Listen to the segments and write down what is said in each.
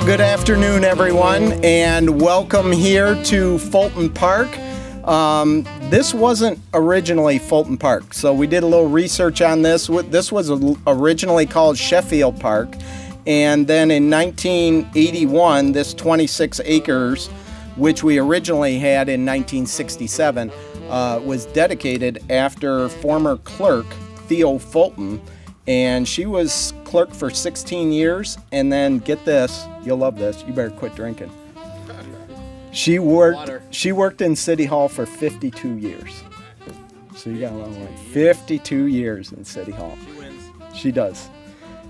Good afternoon, everyone, and welcome here to Fulton Park. This wasn't originally Fulton Park, so we did a little research on this. This was originally called Sheffield Park, and then in 1981, this 26 acres, which we originally had in 1967, was dedicated after former clerk Theo Fulton, and she was clerk for 16 years, and then get this, you'll love this, you better quit drinking. She worked in City Hall for 52 years. So you got a long way. 52 years in City Hall. She wins. She does.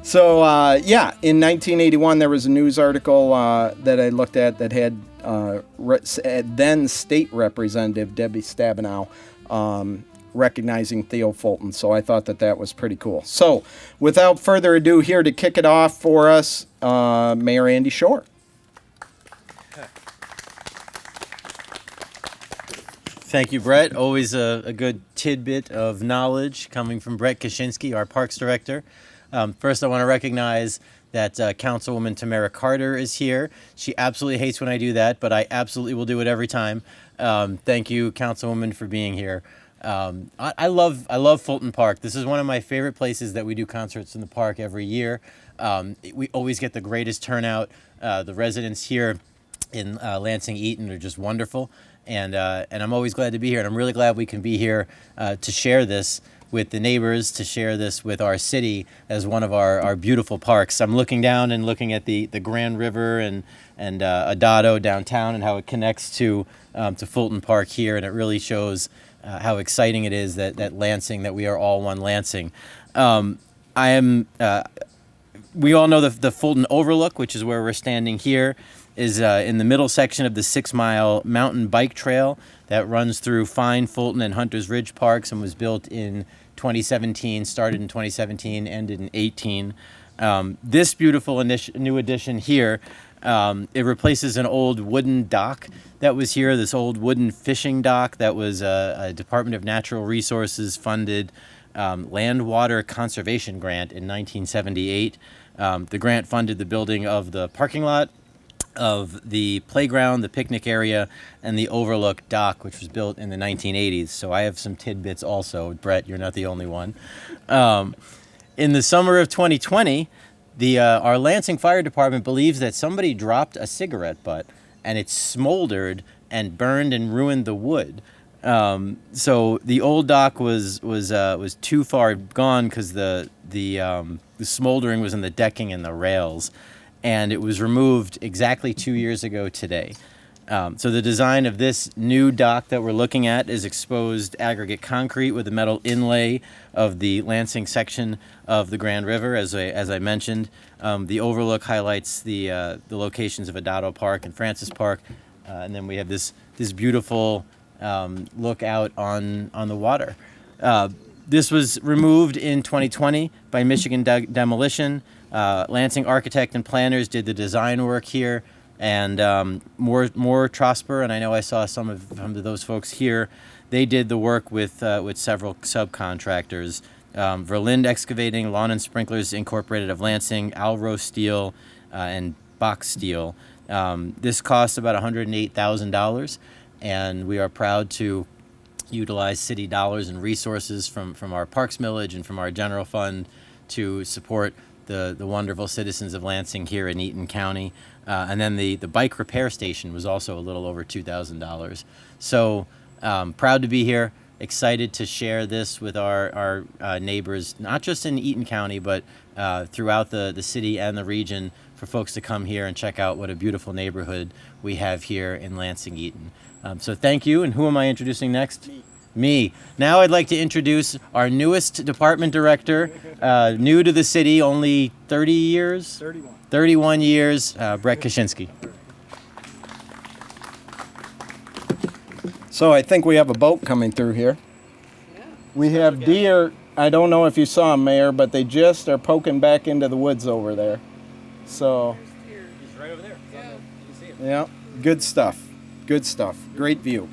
So, in 1981, there was a news article that I looked at that had then State Representative Debbie Stabenow recognizing Theo Fulton. So I thought that was pretty cool. So, without further ado, here to kick it off for us, Mayor Andy Shore. Thank you, Brett. Always a good tidbit of knowledge coming from Brett Kaczynski, our Parks Director. First, I want to recognize that Councilwoman Tamara Carter is here. She absolutely hates when I do that, but I absolutely will do it every time. Thank you, Councilwoman, for being here. I love Fulton Park. This is one of my favorite places that we do concerts in the park every year. We always get the greatest turnout. The residents here in Lansing Eaton are just wonderful. And I'm always glad to be here. And I'm really glad we can be here to share this with the neighbors, to share this with our city as one of our beautiful parks. I'm looking down and looking at the Grand River and Adado downtown and how it connects to Fulton Park here. And it really shows how exciting it is that Lansing, that we are all one Lansing. We all know the Fulton Overlook, which is where we're standing here, is in the middle section of the 6-mile mountain bike trail that runs through Fine, Fulton, and Hunters Ridge parks and was built in 2017, started in 2017, ended in 18. This beautiful new addition here, it replaces an old wooden dock that was here, this old wooden fishing dock that was a Department of Natural Resources funded land water conservation grant in 1978. The grant funded the building of the parking lot, of the playground, the picnic area, and the overlook dock, which was built in the 1980s. So I have some tidbits also. Brett, you're not the only one. In the summer of 2020, our Lansing Fire Department believes that somebody dropped a cigarette butt, and it smoldered and burned and ruined the wood. So the old dock was too far gone because the smoldering was in the decking and the rails. And it was removed exactly 2 years ago today. So the design of this new dock that we're looking at is exposed aggregate concrete with a metal inlay of the Lansing section of the Grand River, as I mentioned. The overlook highlights the locations of Adado Park and Francis Park, and then we have this beautiful look out on the water. This was removed in 2020 by Michigan Demolition. Lansing architect and planners did the design work here, and Moore Trosper, and I know I saw some of those folks here. They did the work with several subcontractors: Verlind Excavating, Lawn and Sprinklers Incorporated of Lansing, Alro Steel, and Box Steel. This cost about $108,000, and we are proud to utilize city dollars and resources from our Parks Millage and from our general fund to support the wonderful citizens of Lansing here in Eaton County. And then the bike repair station was also a little over $2,000. So proud to be here, excited to share this with our neighbors, not just in Eaton County, but throughout the city and the region, for folks to come here and check out what a beautiful neighborhood we have here in Lansing Eaton. So thank you, and who am I introducing next? Me. Now I'd like to introduce our newest department director, new to the city, only 30 years? 31 years, Brett Kaczynski. So I think we have a boat coming through here. Yeah. We have deer. I don't know if you saw them, Mayor, but they just are poking back into the woods over there. So, He's right over there. Yeah. You can see him. yeah, good stuff. Good stuff. Great view.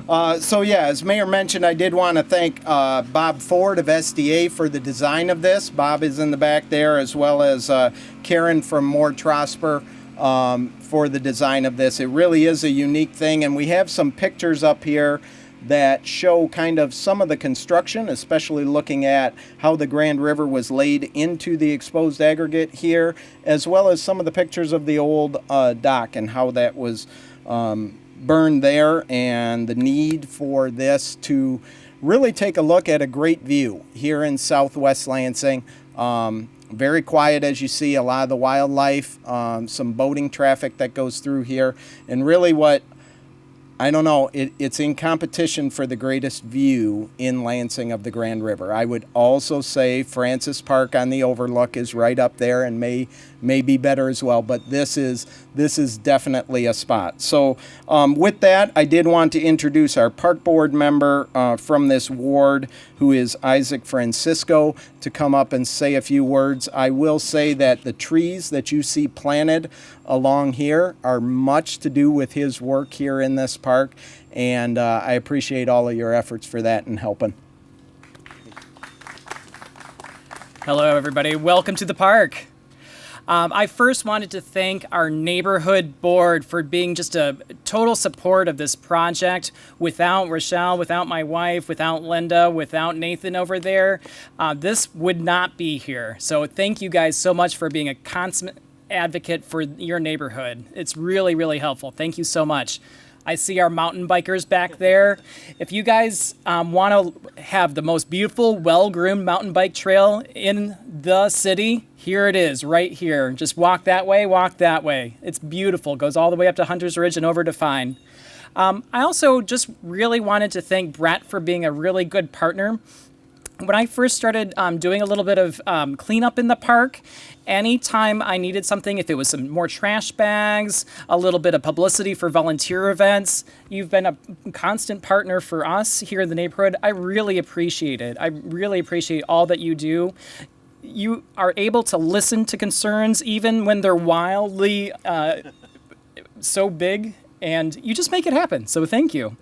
As Mayor mentioned, I did want to thank Bob Ford of SDA for the design of this. Bob is in the back there, as well as Karen from Moore Trosper for the design of this. It really is a unique thing, and we have some pictures up here that show kind of some of the construction, especially looking at how the Grand River was laid into the exposed aggregate here, as well as some of the pictures of the old dock and how that was burned there, and the need for this to really take a look at a great view here in Southwest Lansing. Very quiet, as you see, a lot of the wildlife, some boating traffic that goes through here, and really what, I don't know, it's in competition for the greatest view in Lansing of the Grand River. I would also say Francis Park on the Overlook is right up there and may be better as well, but this is definitely a spot. So with that, I did want to introduce our park board member from this ward, who is Isaac Francisco, to come up and say a few words. I will say that the trees that you see planted along here are much to do with his work here in this park, and I appreciate all of your efforts for that and helping. Hello, everybody. Welcome to the park. I first wanted to thank our neighborhood board for being just a total support of this project. Without Rochelle, without my wife, without Linda, without Nathan over there, this would not be here. So thank you guys so much for being a consummate advocate for your neighborhood. It's really, really helpful. Thank you so much. I see our mountain bikers back there. If you guys want to have the most beautiful, well-groomed mountain bike trail in the city, here it is, right here. Just walk that way, walk that way. It's beautiful. Goes all the way up to Hunter's Ridge and over to Fine. I also just really wanted to thank Brett for being a really good partner. When I first started doing a little bit of cleanup in the park, anytime I needed something, if it was some more trash bags, a little bit of publicity for volunteer events, you've been a constant partner for us here in the neighborhood. I really appreciate it. I really appreciate all that you do. You are able to listen to concerns even when they're wildly so big, and you just make it happen. So thank you.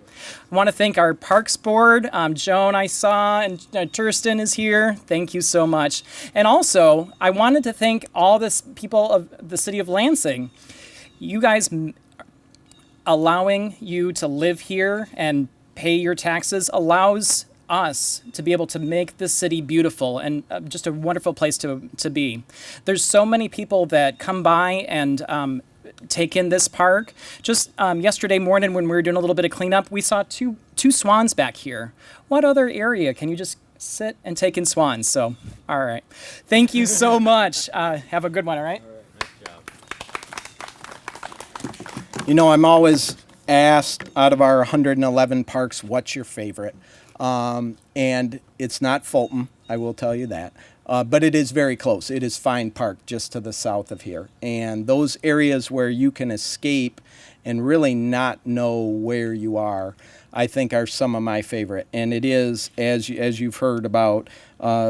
I want to thank our Parks Board. Joan, I saw, and Tursten is here. Thank you so much. And also, I wanted to thank all this people of the city of Lansing. You guys allowing you to live here and pay your taxes allows us to be able to make this city beautiful and just a wonderful place to be. There's so many people that come by and take in this park. Just yesterday morning when we were doing a little bit of cleanup, we saw two swans back here. What other area can you just sit and take in swans? So, all right. Thank you so much. Have a good one, all right? All right, nice job. You know, I'm always asked out of our 111 parks, what's your favorite? And it's not Fulton, I will tell you that. But it is very close. It is Fine Park, just to the south of here. And those areas where you can escape and really not know where you are, I think are some of my favorite. And it is, as you've heard about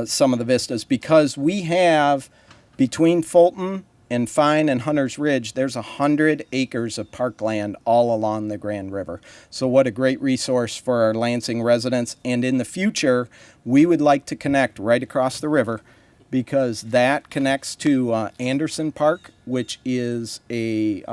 some of the vistas, because we have, between Fulton and Fine and Hunter's Ridge, there's 100 acres of parkland all along the Grand River. So what a great resource for our Lansing residents. And in the future, we would like to connect right across the river, because that connects to Anderson Park, which is a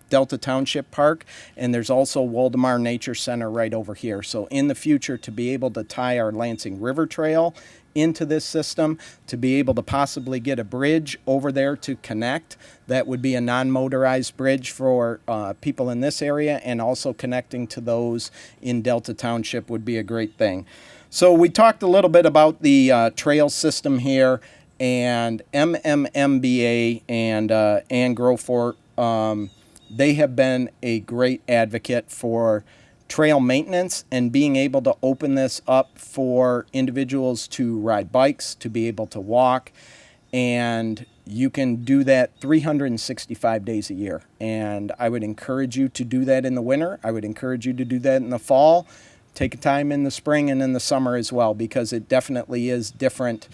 Delta Township Park, and there's also Waldemar Nature Center right over here. So in the future, to be able to tie our Lansing River Trail into this system, to be able to possibly get a bridge over there to connect, that would be a non-motorized bridge for people in this area, and also connecting to those in Delta Township would be a great thing. So we talked a little bit about the trail system here, and MMMBA and Ann Grofort, they have been a great advocate for trail maintenance and being able to open this up for individuals to ride bikes, to be able to walk, and you can do that 365 days a year. And I would encourage you to do that in the winter. I would encourage you to do that in the fall. Take a time in the spring and in the summer as well, because it definitely is different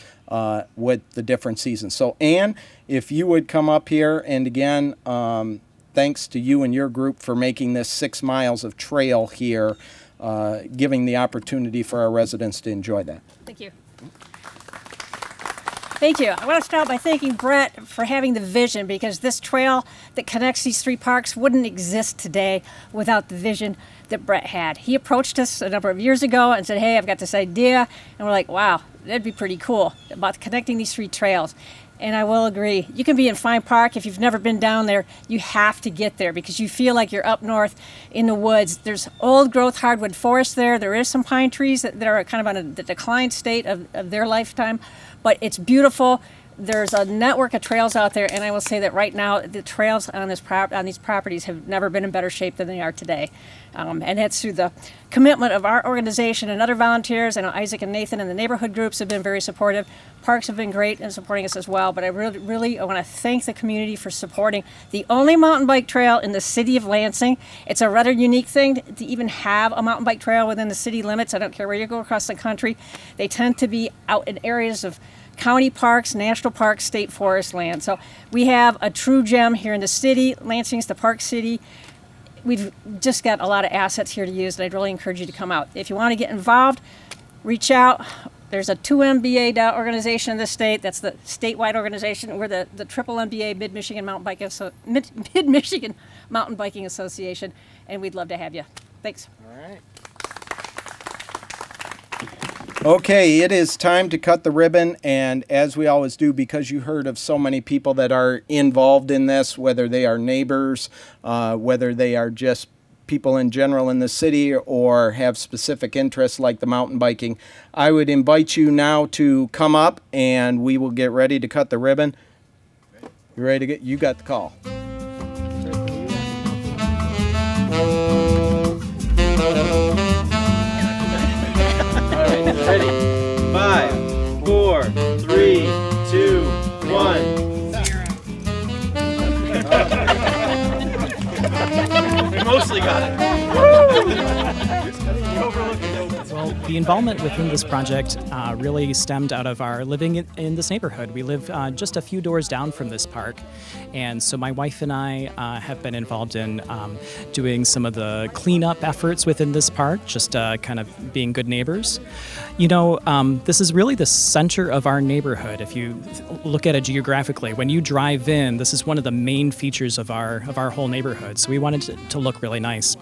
with the different seasons. So Ann, if you would come up here, and again, thanks to you and your group for making this 6 miles of trail here, giving the opportunity for our residents to enjoy that. Thank you. Thank you. I want to start by thanking Brett for having the vision, because this trail that connects these three parks wouldn't exist today without the vision that Brett had. He approached us a number of years ago and said, hey, I've got this idea. And we're like, wow, that'd be pretty cool about connecting these three trails. And I will agree. You can be in Fine Park. If you've never been down there, you have to get there because you feel like you're up north in the woods. There's old growth hardwood forest there. There is some pine trees that are kind of on the decline state of their lifetime, but it's beautiful. There's a network of trails out there, and I will say that right now the trails on these properties have never been in better shape than they are today. And that's through the commitment of our organization and other volunteers. I know Isaac and Nathan and the neighborhood groups have been very supportive. Parks have been great in supporting us as well. But I really want to thank the community for supporting the only mountain bike trail in the city of Lansing. It's a rather unique thing to even have a mountain bike trail within the city limits. I don't care where you go across the country. They tend to be out in areas of county parks, national parks, state forest land. So we have a true gem here in the city. Lansing's the park city. We've just got a lot of assets here to use, and I'd really encourage you to come out. If you want to get involved, reach out. There's a 2MBA organization in the state. That's the statewide organization. We're the triple MBA Mid-Michigan Mid-Michigan Mountain Biking Association, and we'd love to have you. Thanks. All right. Okay, it is time to cut the ribbon, and as we always do, because you heard of so many people that are involved in this, whether they are neighbors, whether they are just people in general in the city or have specific interests like the mountain biking, I would invite you now to come up and we will get ready to cut the ribbon. You ready to get? You got the call. Ready? 5, 4, 3, 2, 1. We mostly got it. Well, the involvement within this project really stemmed out of our living in this neighborhood. We live just a few doors down from this park, and so my wife and I have been involved in doing some of the cleanup efforts within this park, just kind of being good neighbors. You know, this is really the center of our neighborhood. If you look at it geographically, when you drive in, this is one of the main features of our whole neighborhood. So we wanted it to look really nice.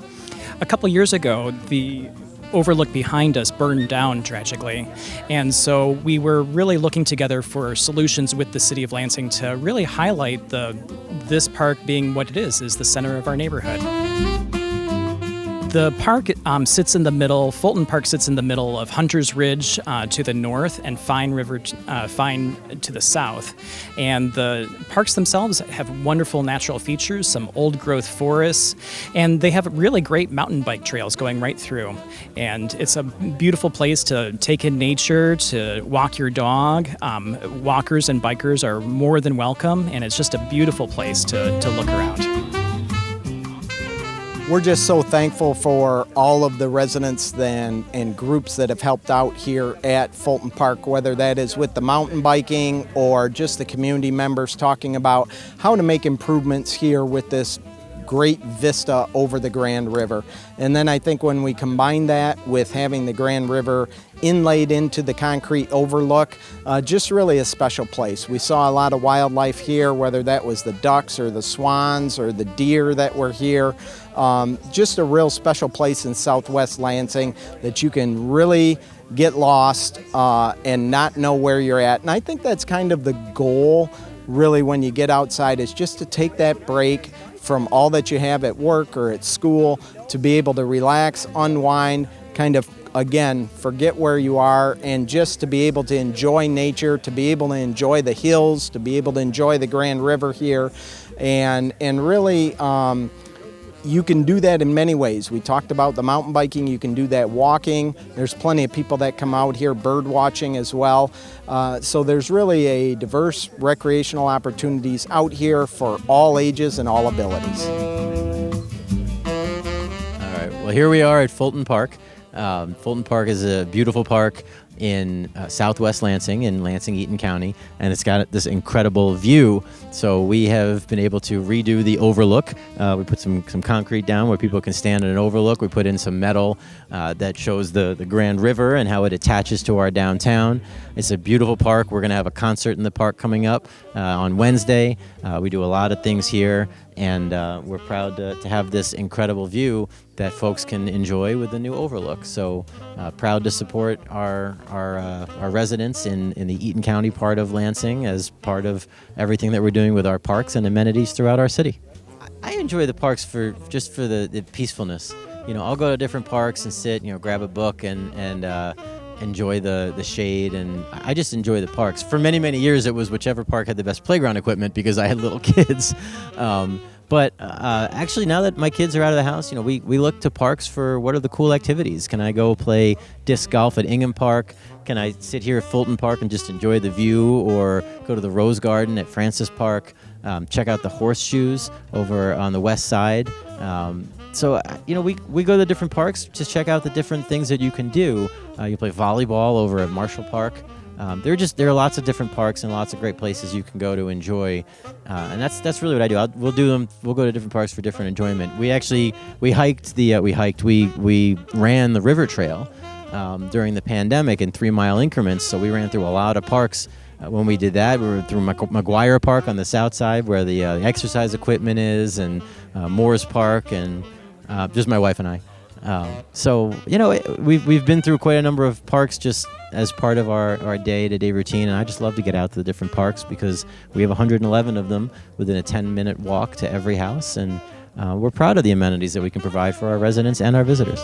A couple years ago, the overlook behind us burned down tragically, and so we were really looking together for solutions with the city of Lansing to really highlight this park being what it is the center of our neighborhood. The park sits in the middle. Fulton Park sits in the middle of Hunter's Ridge to the north and Fine to the south. And the parks themselves have wonderful natural features, some old growth forests, and they have really great mountain bike trails going right through. And it's a beautiful place to take in nature, to walk your dog. Walkers and bikers are more than welcome, and it's just a beautiful place to look around. We're just so thankful for all of the residents and groups that have helped out here at Fulton Park, whether that is with the mountain biking or just the community members talking about how to make improvements here with this great vista over the Grand River. And then I think when we combine that with having the Grand River inlaid into the concrete overlook, just really a special place. We saw a lot of wildlife here, whether that was the ducks or the swans or the deer that were here. Just a real special place in Southwest Lansing that you can really get lost and not know where you're at. And I think that's kind of the goal, really, when you get outside, is just to take that break from all that you have at work or at school, to be able to relax, unwind, kind of, again, forget where you are, and just to be able to enjoy nature, to be able to enjoy the hills, to be able to enjoy the Grand River here. And really, you can do that in many ways. We talked about the mountain biking. You can do that walking. There's plenty of people that come out here bird watching as well. So there's really a diverse recreational opportunities out here for all ages and all abilities. All right. Well, here we are at Fulton Park. Fulton Park is a beautiful park in southwest Lansing, in Lansing-Eaton County, and it's got this incredible view. So we have been able to redo the overlook. We put some concrete down where people can stand in an overlook. We put in some metal that shows the Grand River and how it attaches to our downtown. It's a beautiful park. We're going to have a concert in the park coming up on Wednesday. We do a lot of things here, and we're proud to have this incredible view that folks can enjoy with the new overlook. So proud to support our residents in the Eaton County part of Lansing as part of everything that we're doing with our parks and amenities throughout our city. I enjoy the parks for the peacefulness. I'll go to different parks and sit, grab a book and enjoy the shade, and I just enjoy the parks. For many, many years, it was whichever park had the best playground equipment because I had little kids. But actually, now that my kids are out of the house, we look to parks for what are the cool activities. Can I go play disc golf at Ingham Park? Can I sit here at Fulton Park and just enjoy the view, or go to the Rose Garden at Francis Park? Check out the horseshoes over on the west side. So we go to the different parks to check out the different things that you can do. You play volleyball over at Marshall Park. There are lots of different parks and lots of great places you can go to enjoy, and that's really what I do. We'll go to different parks for different enjoyment. We ran the river trail during the pandemic in 3-mile increments. So we ran through a lot of parks. When we did that, we were through McGuire Park on the south side where the exercise equipment is, and Moores Park, and just my wife and I. So we've been through quite a number of parks just as part of our day-to-day routine, and I just love to get out to the different parks because we have 111 of them within a 10-minute walk to every house, and we're proud of the amenities that we can provide for our residents and our visitors.